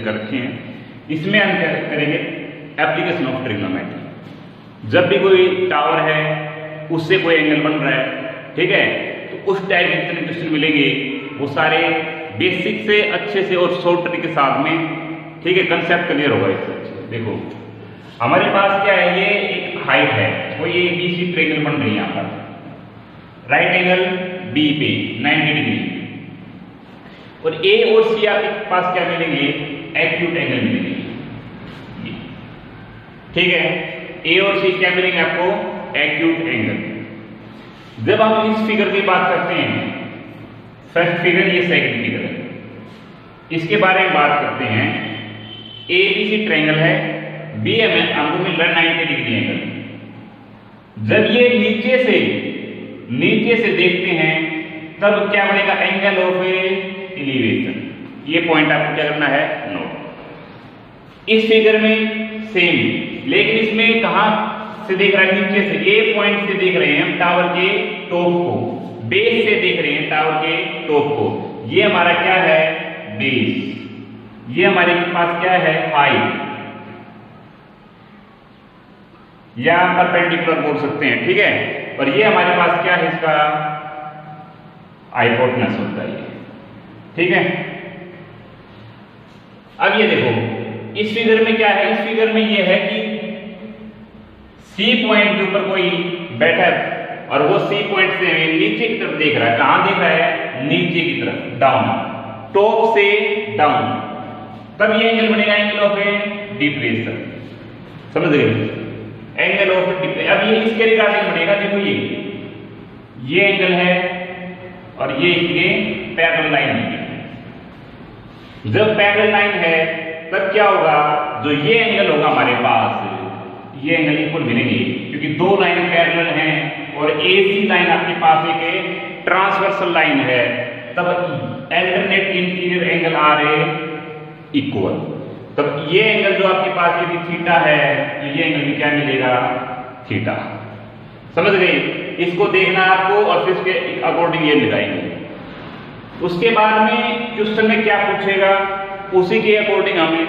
कर रखे हैं। इसमें हम क्या करेंगे, एप्लीकेशन ऑफ ट्रिग्नोमेट्री। जब भी कोई टावर है उससे कोई एंगल बन रहा है, ठीक है, तो उस टाइप के जितने क्वेश्चन मिलेंगे वो सारे बेसिक से अच्छे से और शॉर्ट ट्रिक के साथ में, ठीक है, कंसेप्ट क्लियर होगा इससे अच्छे। देखो हमारे पास क्या है, ये एक हाइट है, वो ये बीसी ट्रायंगल बन रही है यहाँ पर, राइट एंगल बी पे 90 डिग्री, और ए और सी आपके पास क्या मिलेंगे, एक्यूट एंगल मिलेंगे, ठीक है। ए और सी क्या मिलेंगे आपको, एक्यूट एंगल। जब हम इस फिगर की बात करते हैं, फर्स्ट फिगर ये सेकंड फिगर है, इसके बारे में बात करते हैं। ए बी सी ट्रायंगल है, बी एम एन हमको मिल रहा है 90 डिग्री एंगल। जब ये नीचे से देखते हैं तब क्या बनेगा, एंगल ऑफ एलिवेशन। ये पॉइंट आपको क्या करना है, नोट। इस फिगर में सेम, लेकिन इसमें कहां से देख रहा है, नीचे से, ए पॉइंट से देख रहे हैं हम टावर के टॉप को, बेस से देख रहे हैं टावर के टॉप को। ये हमारा क्या है, बेस, ये हमारे पास क्या है, हाइट, या परपेंडिकुलर बोल सकते हैं, ठीक है। और ये हमारे पास क्या है, इसका हाइपोटेनस होता है, ठीक है। अब ये देखो इस फिगर में क्या है, इस फिगर में ये है कि सी पॉइंट के ऊपर कोई बैठा है और वो सी पॉइंट से नीचे की तरफ देख रहा है। कहां देख रहा है, नीचे की तरफ, डाउन, टॉप से डाउन। तब ये एंगल बनेगा एंगल ऑफ डिप्रेशन, समझ गए, एंगल ऑफ डिप्रेशन। अब ये इसके रिगार्डिंग बनेगा, देखो ये एंगल है और ये इसके पैरेलल लाइन है। जब पैरेलल लाइन है तब क्या होगा, जो ये एंगल होगा हमारे पास, ये एंगल इक्वल मिलेंगे, क्योंकि दो लाइन पैरेलल हैं और एसी लाइन आपके पास एक ट्रांसवर्सल लाइन है, तब अल्टरनेट इंटीरियर एंगल आ रहे इक्वल। तब ये एंगल जो आपके पास यदि थीटा है तो ये एंगल भी क्या मिलेगा, थीटा। समझ गए, इसको देखना आपको और फिर इसके अकॉर्डिंग ये लगाएंगे। उसके बाद में क्वेश्चन में क्या पूछेगा, उसी के अकॉर्डिंग हमें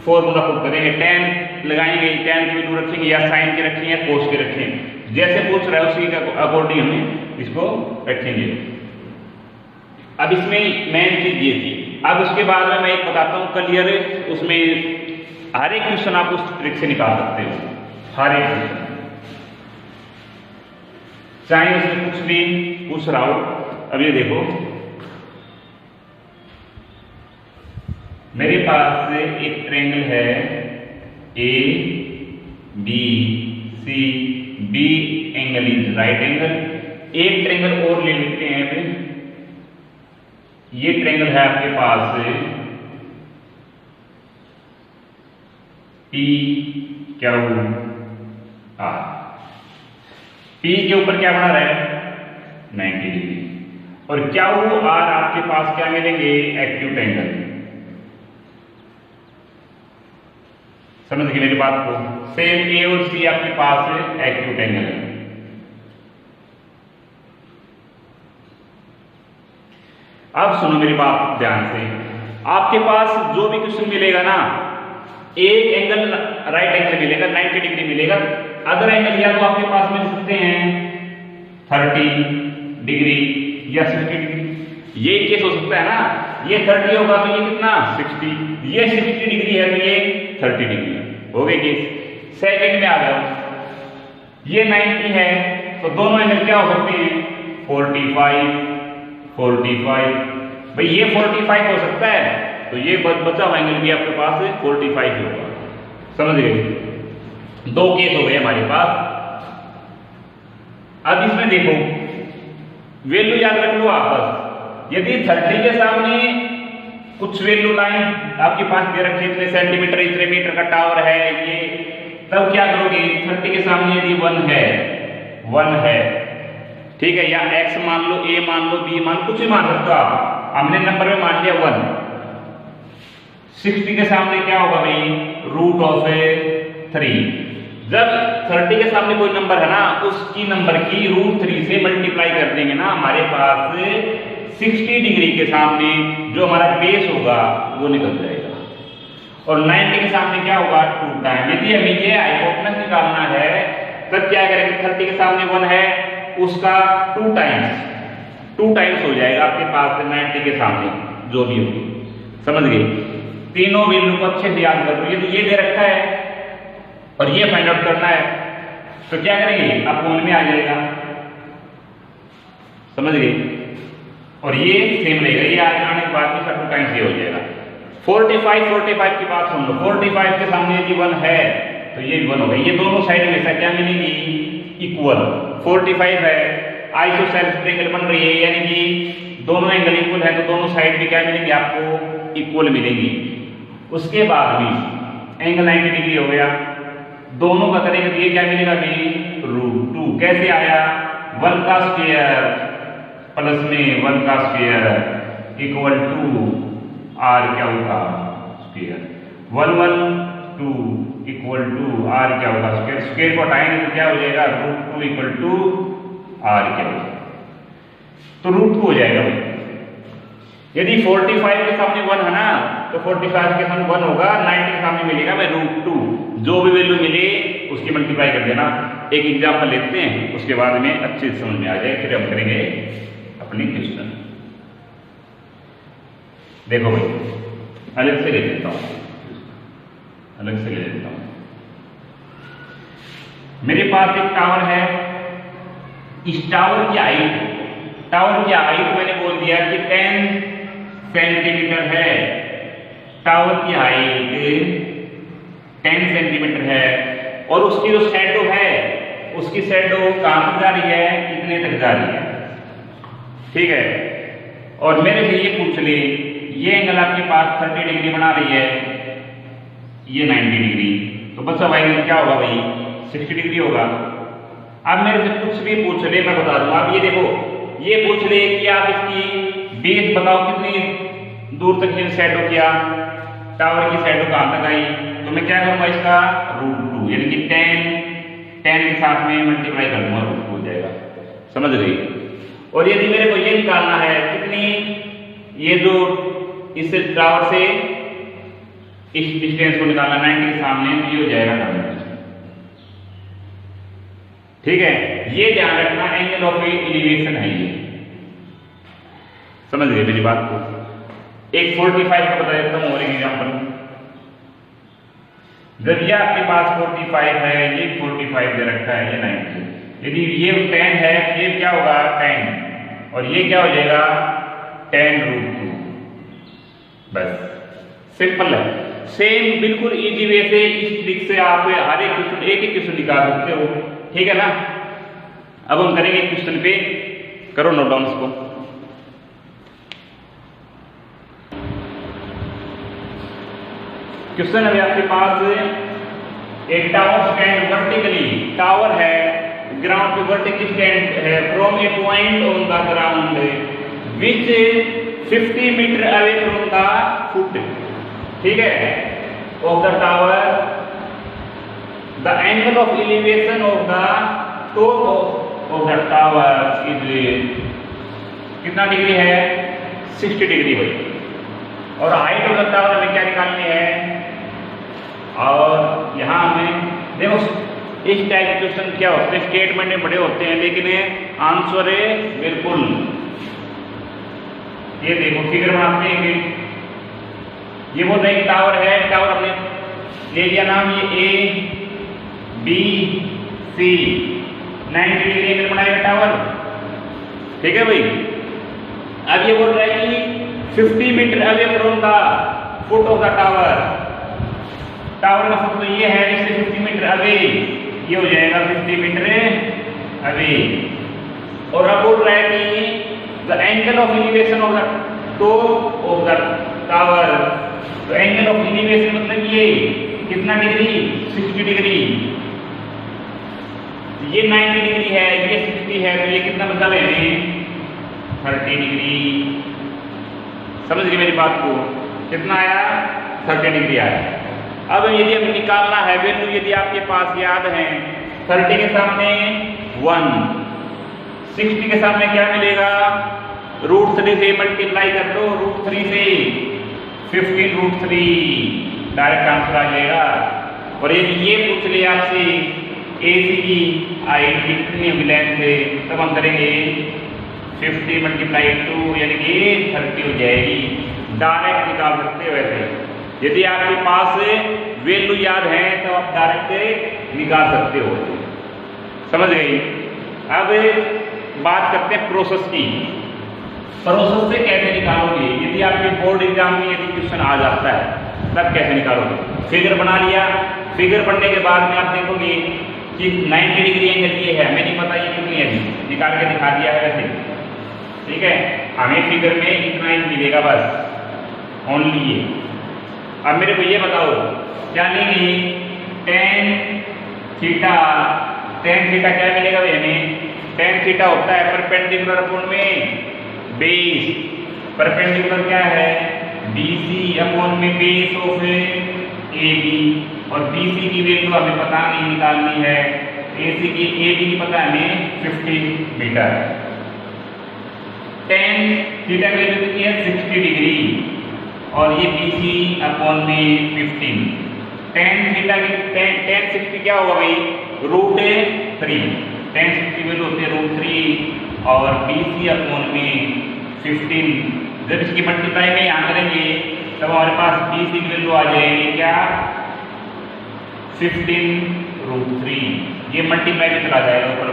फॉर्मूला पुट करेंगे। tan लगाएंगे, tan की वैल्यू रखेंगे या sin की रखेंगे या cos की रखेंगे, जैसे पूछ रहा है उसी के अकॉर्डिंग हम इसको रखेंगे। अब इसमें मेन चीज ये थी। अब उसके बाद में मैं एक बताता हूँ क्लियर, उसमें हर एक क्वेश्चन आप उस ट्रिक से निकाल सकते हो, हर एक क्वेश्चन, चाहे उसमें कुछ भी पूछ रहा हो। अब ये देखो मेरे पास एक ट्रायंगल है A B C, B angle is right angle. एक ट्रायंगल और ले लेते हैं, ये ट्रायंगल है आपके पास पी क्यू आर। पी के ऊपर क्या बना रहा है, 90 डिग्री, और क्यू आर आपके पास क्या मिलेंगे, एक्यूट एंगल। समझ गए मेरी बात को, सेम ए और सी आपके पास एक्यूट एंगल है। अब सुनो मेरी बात ध्यान से, आपके पास जो भी क्वेश्चन मिलेगा ना, एक एंगल राइट एंगल मिलेगा 90 डिग्री मिलेगा, अदर एंगल या तो आपके पास मिल सकते हैं 30 डिग्री या 60 डिग्री। ये केस हो सकता है ना, ये 30 होगा तो ये कितना 60, ये 60 डिग्री है तो ये 30 डिग्री हो गए केस। सेकंड में आ गया, ये 90 है तो दोनों एंगल क्या हो सकते हैं 45 45। भाई ये 45 हो सकता है तो ये बचा हुआ एंगल भी आपके पास 45 होगा। समझ गए, दो केस हो गए हमारे पास। अब इसमें देखो वैल्यू याद रख लो आप बस, यदि 30 के सामने कुछ वैल्यू लाइन आपके पास दे रखी है, इतने सेंटीमीटर इतने मीटर का टावर है ये, तब क्या करोगे 30 के सामने यदि 1 है, ठीक है, या x मान लो, a मान लो, b मान, कुछ भी मान सकते हो आप, हमने नंबर में मान लिया 1। 60 के सामने क्या होगा भाई, √3। जब 30 के सामने कोई नंबर है ना, उसकी नंबर की √3 से मल्टीप्लाई कर देंगे ना, हमारे पास 60 डिग्री के सामने जो हमारा बेस होगा वो निकल जाएगा। और 90 के सामने क्या होगा 2 टाइम। यदि हमें ये हाइपोटेनस निकालना है तब क्या करेंगे, 30 के सामने 1 है उसका 2 टाइम्स हो जाएगा आपके पास 90 के सामने जो भी होगी। समझ गए? तीनों वैल्यू को अच्छे से याद कर लो। यदि ये दे रखा है और ये फाइंड आउट करना है तो क्या करेंगे, आपको मन में आ जाएगा। समझ गए? और ये सेम रहेगा, ये आने के बाद इसका 2 टाइम्स ये हो जाएगा। 45 की बात सुन लो। 45 के सामने यदि 1 है तो ये 1 होगा। ये दोनों साइड में क्या मिलेंगी, इक्वल। 45 है, आइसोसेलेस ट्रायंगल बन रही है, यानी कि दोनों एंगल इक्वल है तो दोनों साइड में क्या मिलेंगे, आपको इक्वल मिलेंगी। उसके बाद भी एंगल 90 डिग्री हो गया, दोनों का करेंगे तो ये क्या मिलेगा भी √2। कैसे आया, 1 का स्क्वायर प्लस में 1 का स्क्वायर इक्वल टू r क्या होगा स्क्वायर, 1 1 2 इक्वल टू r क्या होगा स्क्वायर। स्क्वायर को हटाएंगे तो क्या हो जाएगा, √2 इक्वल टू r क्या होगा, तो √2 हो जाएगा भाई। यदि 45 के सामने 1 है ना तो 45 के सामने 1 होगा, 90 के सामने मिलेगा भाई √2। जो भी वैल्यू मिले उसकी मल्टीप्लाई कर देना। एक एग्जांपल लेते हैं, उसके बाद में अच्छे से समझ में आ जाए, फिर हम करेंगे अपनी क्वेश्चन। देखो भाई, अलग से ले लेता हूं, अलग से ले लेता हूं। मेरे पास एक टावर है, इस टावर की हाइट मैंने बोल दिया कि 10 सेंटीमीटर है। टावर की हाइट 10 सेंटीमीटर है और उसकी जो शैडो है, उसकी शैडो कहां तक जा रही है, इतने तक जा रही है। ठीक है, और मेरे से ये पूछ ले, ये एंगल आपके पास 30 डिग्री बना रही है, ये 90 डिग्री, तो बच्चा भाई क्या होगा भाई 60 डिग्री होगा। अब मेरे से कुछ भी पूछ ले, मैं बता दूं। आप ये देखो, ये पूछ ले कि आप इसकी बेस बताओ कितनी दूर तक ये शैडो किया, टावर की शैडो कहां तक आई, तो मैं क्या करूंगा इसका √2 यानी कि 10 के साथ में मल्टीप्लाई कर दूंगा, √2 हो जाएगा। समझ गई? और यदि मेरे को ये निकालना है कितनी, ये जो इस टावर से इस डिस्टेंस को निकालना 90 के सामने, तो ये हो जाएगा 90। ठीक है, ये ध्यान रखना एंगल ऑफ एलिवेशन है ये। समझ गए मेरी बात को? एक 45 का बता देता हूं और एक एग्जांपल। जब ये आपके पास 45 है, ये 45 दे रखा है, ये 90, यदि ये 10 है ये क्या होगा 10 और ये क्या हो जाएगा 10√2। बस सिंपल है। सेम बिल्कुल इजी वे से इस ट्रिक से आप हर एक क्वेश्चन एक एक क्वेश्चन निकाल सकते हो। ठीक है ना? अब हम करेंगे क्वेश्चन पे, करो नोट डाउन इसको। क्वेश्चन है आपके पास, एक टावर स्टैंड वर्टिकली, टावर है ग्राउंड पे वर्टिकली स्टैंड है from a point on the ground which 50 meter away from the foot. ठीक है, of the tower, the angle of elevation of the top of the tower is कितना degree है 60 degree भाई। और height of the tower हमें क्या निकालनी है, और यहां हमें देखो इस टाइप के क्वेश्चन क्या होते हैं, स्टेटमेंट में बड़े होते हैं लेकिन आंसर है बिल्कुल। ये देखो फिगर बनाते हैं, ये बोल रहे टावर है, टावर हमने ले लिया नाम ये ABC 90 डिग्री एंगल बनाएगा टावर। ठीक है भाई। अब ये बोल रहा है कि 50 meter away from the foot of the tower, tower का फुट तो ये है, इससे 50 मीटर अवे, ये हो जाएगा 50 मीटर अवे। और अब बोल रहा है कि the angle of elevation of the top of the tower, तो एंगल ऑफ एलिवेशन मतलब ये कितना डिग्री 60 डिग्री, ये 90 डिग्री है, ये 60 है, तो ये कितना बचा रहे हैं 30 डिग्री। समझ गए मेरी बात को? कितना आया 30 डिग्री आया। अब यदि हमें निकालना है वैल्यू, यदि आपके पास याद है 30 के सामने 1, 60 के सामने क्या मिलेगा √3 से मल्टीप्लाई कर दो, √3 से 15 √3 डायरेक्ट आंसर आ जाएगा। और ये पूछ लिया आपसे AC की हाइट कितनी लेंथ है, तब हम करेंगे 50 × 2 यानी कि 30 हो जाएगी। डायरेक्ट निकाल सकते हो वैसे, यदि आपके पास वैल्यू याद है तो आप डायरेक्ट निकाल सकते हो। समझ गई। अब बात करते हैं प्रोसेस की। प्रोसेस से कैसे निकालोगे, यदि आपके बोर्ड एग्जाम में यदि क्वेश्चन आ जाता है तब कैसे निकालोगे। फिगर बना लिया, फिगर बनने के बाद में आप देखोगे कि 90 डिग्री एंगल ये है, हमें नहीं पता ये कितनी है, निकाल के दिखा दिया है वैसे, ठीक है। हमें फिगर में इतना ही मिलेगा बस, ओनली ये। अब मेरे को ये बताओ, क्या लेंगे tan थीटा, tan थीटा क्या मिलेगा भाई हमें, tan थीटा होता है परपेंडिकुलर अपॉन में बेस, परपेंडिकुलर क्या है BC अपॉन में बेस ऑफ AB, और BC की वैल्यू हमें पता नहीं निकालनी है, AC की AB की पता है हमें 50 मीटर। tan थीटा की वैल्यू कितनी है 60 डिग्री, और ये BC अपॉन में 15। tan थीटा की tan 60 क्या होगा भाई √3, tan 60 वैल्यू होती है √3, और BC अपॉन में 15। जब इसकी मल्टीप्लाई में यहाँ करेंगे तब हमारे पास BC की वैल्यू आ जाएगी क्या 15√3, ये मल्टीप्लाई में चला जाएगा ऊपर,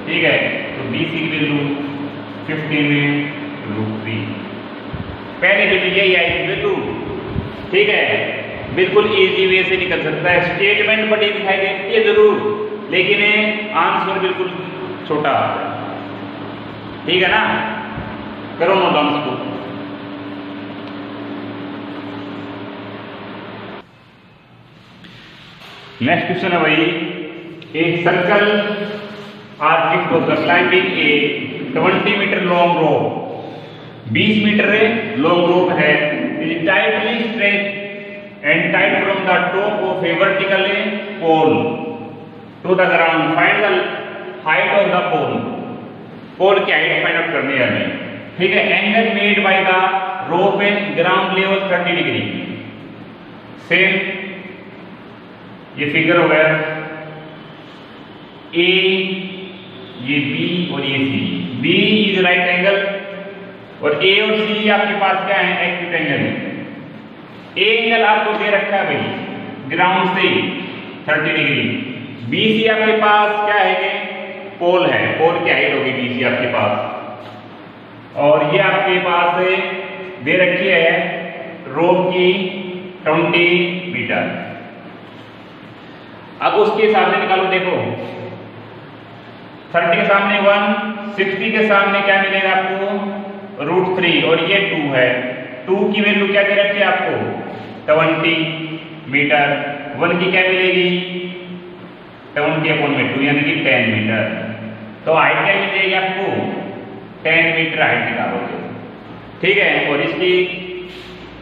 ठीक है। तो BC की वैल्यू 15√3, पहले वैल्यू यही आएगी वैल्यू, ठीक है। बिल्कुल इजी वे से निकल सकता है, स्टेटमेंट बड़ी दिखाई देती है जरूर, लेकिन आंसर बिल्कुल छोटा, ठीक है ना। करो नोट डाउन इसको। नेक्स्ट क्वेश्चन है भाई, a circle artic of the climbing a 20 metre long rope, 20 metre long rope है, is tightly stretched and tied from the top of a vertical pole to the ground. Find the height of the pole. Pole की height find out करनी है हमें, ठीक है। Angle made by the rope and ground level 30 degree. Same ये figure हो गया, A ये B और ये C। B is right angle, और A और C आपके पास क्या है एक्यूट एंगल। ए एंगल आपको दे रखा है भाई ग्राउंड से 30 डिग्री। BC आपके पास क्या है, पोल है, पोल की हाइट होगी BC आपके पास, और ये आपके पास दे रखी है रोप की 20 मीटर। अब उसके सामने निकालो, देखो 30 के सामने 1, 60 के सामने क्या मिलेगा आपको √3, और ये 2 है। 2 की वैल्यू क्या दे रखी है आपको 20 मीटर, 1 की क्या मिलेगी 20/2 यानी कि 10 मीटर। तो हाइट क्या मिल जाएगी आपको 10 मीटर हाइट निकालोगे, ठीक है। और इसकी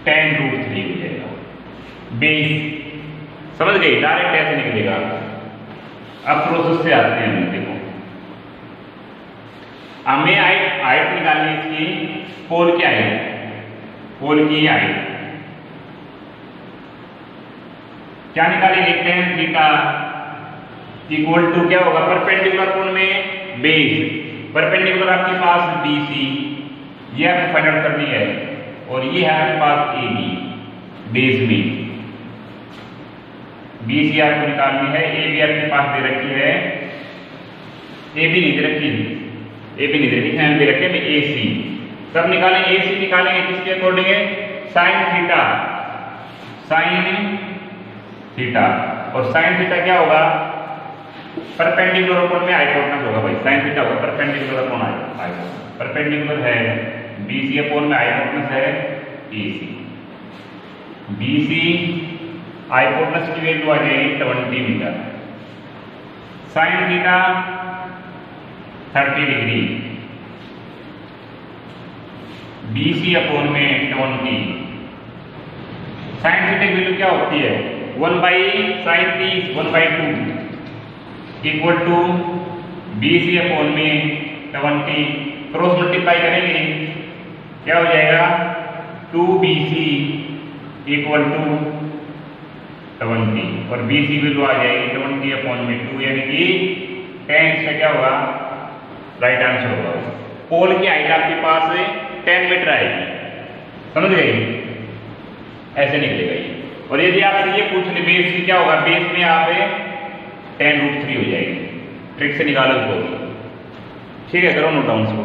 10√3 हो जाएगा बेस। समझ गए, डायरेक्ट ऐसे निकलेगा। अब प्रोसेस से आते हैं, देखो हमें हाइट निकालनी इसकी, पोल क्या है, पोल की हाइट क्या निकालेंगे, tan थीटा इक्वल टू क्या होगा परपेंडिकुलर कोण में बेस, परपेंडिकुलर आपके पास BC, ये आपको फाइंड आउट करनी है, और ये है आपके पास AB बेस में। BC आपको निकालनी है, AB आपके पास दे रखी है, AB नहीं दे रखी, AB नहीं दे रखी है, दे रखे में AC। तब निकालेंगे AC, निकालेंगे किसके अकॉर्डिंग है sin थीटा, sin थीटा, और sin थीटा क्या होगा परपेंडिकुलर कोण में हाइपोटेनस होगा भाई, sin थीटा होगा परपेंडिकुलर कोण हाइपोटेनस, परपेंडिकुलर है BC कोण में हाइपोटेनस है AC। BC हाइपोटेनस की वैल्यू आ जाएगी 20 meter, sin theta 30 degree, BC upon में 20। sin थीटा की वैल्यू क्या होती है 1/sin 1/2 equal to BC upon में 20। क्रॉस मल्टीप्लाई करेंगे क्या हो जाएगा 2BC इक्वल टू 20 और बी सी वैल्यू आ जाएगी 20/2 यानी कि 10 इसका क्या होगा राइट आंसर होगा। पोल की हाइट आपके पास 10 मीटर आएगी, समझ गए, ऐसे निकलेगा ये। और यदि आपसे ये पूछ ले बेस की क्या होगा, बेस में आप 10√3 हो जाएगी, ट्रिक से निकालो इसको, ठीक है, करो नोट डाउन इसको।